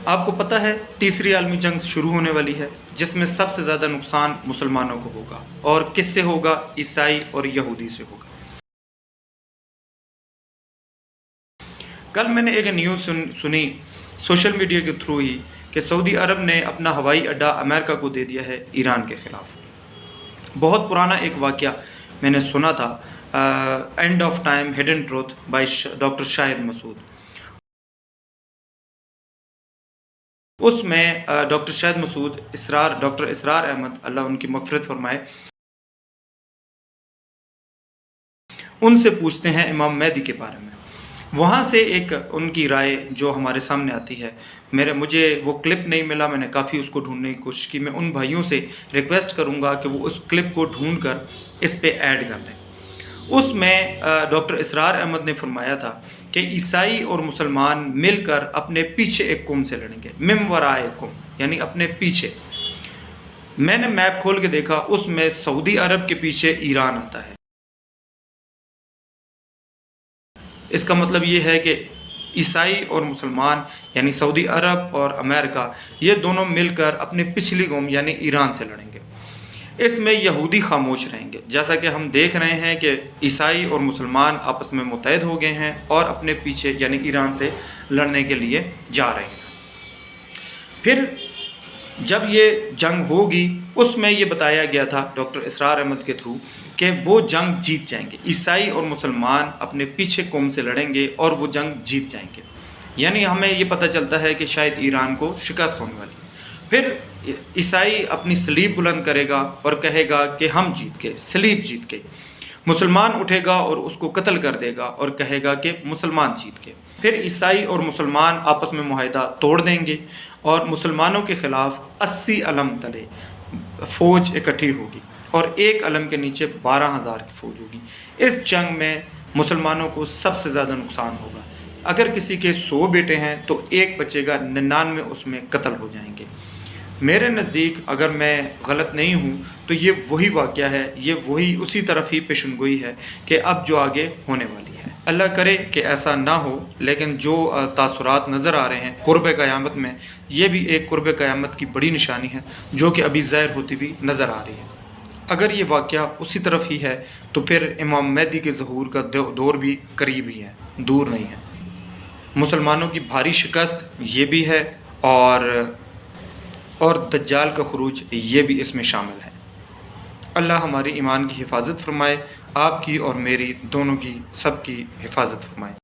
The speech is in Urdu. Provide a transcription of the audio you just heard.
آپ کو پتہ ہے تیسری عالمی جنگ شروع ہونے والی ہے، جس میں سب سے زیادہ نقصان مسلمانوں کو ہوگا، اور کس سے ہوگا؟ عیسائی اور یہودی سے ہوگا۔ کل میں نے ایک نیوز سنی سوشل میڈیا کے تھرو ہی کہ سعودی عرب نے اپنا ہوائی اڈا امریکہ کو دے دیا ہے ایران کے خلاف۔ بہت پرانا ایک واقعہ میں نے سنا تھا، end of time hidden truth by doctor Shahid Masood. اس میں ڈاکٹر شاہد مسعود ڈاکٹر اسرار احمد، اللہ ان کی مغفرت فرمائے، ان سے پوچھتے ہیں امام مہدی کے بارے میں۔ وہاں سے ایک ان کی رائے جو ہمارے سامنے آتی ہے، مجھے وہ کلپ نہیں ملا، میں نے کافی اس کو ڈھونڈنے کی کوشش کی۔ میں ان بھائیوں سے ریکویسٹ کروں گا کہ وہ اس کلپ کو ڈھونڈ کر اس پہ ایڈ کر دیں۔ اس میں ڈاکٹر اسرار احمد نے فرمایا تھا کہ عیسائی اور مسلمان مل کر اپنے پیچھے ایک قوم سے لڑیں گے، مم ورائے قوم، یعنی اپنے پیچھے۔ میں نے میپ کھول کے دیکھا، اس میں سعودی عرب کے پیچھے ایران آتا ہے۔ اس کا مطلب یہ ہے کہ عیسائی اور مسلمان یعنی سعودی عرب اور امریکہ، یہ دونوں مل کر اپنے پچھلی قوم یعنی ایران سے لڑیں گے۔ اس میں یہودی خاموش رہیں گے، جیسا کہ ہم دیکھ رہے ہیں کہ عیسائی اور مسلمان آپس میں متحد ہو گئے ہیں اور اپنے پیچھے یعنی ایران سے لڑنے کے لیے جا رہے ہیں۔ پھر جب یہ جنگ ہوگی، اس میں یہ بتایا گیا تھا ڈاکٹر اسرار احمد کے تھرو کہ وہ جنگ جیت جائیں گے، عیسائی اور مسلمان اپنے پیچھے قوم سے لڑیں گے اور وہ جنگ جیت جائیں گے۔ یعنی ہمیں یہ پتہ چلتا ہے کہ شاید ایران کو شکست ہونے والی ہے۔ پھر عیسائی اپنی صلیب بلند کرے گا اور کہے گا کہ ہم جیت گئے، صلیب جیت گئی۔ مسلمان اٹھے گا اور اس کو قتل کر دے گا اور کہے گا کہ مسلمان جیت گئے۔ پھر عیسائی اور مسلمان آپس میں معاہدہ توڑ دیں گے اور مسلمانوں کے خلاف 80 علم تلے فوج اکٹھی ہوگی اور ایک علم کے نیچے 12,000 کی فوج ہوگی۔ اس جنگ میں مسلمانوں کو سب سے زیادہ نقصان ہوگا۔ اگر کسی کے 100 بیٹے ہیں تو ایک بچے گا، 99 اس میں قتل ہو جائیں گے۔ میرے نزدیک اگر میں غلط نہیں ہوں تو یہ وہی واقعہ ہے، یہ اسی طرف ہی پیشن گوئی ہے کہ اب جو آگے ہونے والی ہے۔ اللہ کرے کہ ایسا نہ ہو، لیکن جو تاثرات نظر آ رہے ہیں قرب قیامت میں، یہ بھی ایک قرب قیامت کی بڑی نشانی ہے جو کہ ابھی ظاہر ہوتی بھی نظر آ رہی ہے۔ اگر یہ واقعہ اسی طرف ہی ہے تو پھر امام مہدی کے ظہور کا دور بھی قریب ہی ہے، دور نہیں ہے۔ مسلمانوں کی بھاری شکست یہ بھی ہے، اور دجال کا خروج یہ بھی اس میں شامل ہے۔ اللہ ہماری ایمان کی حفاظت فرمائے، آپ کی اور میری دونوں کی، سب کی حفاظت فرمائے۔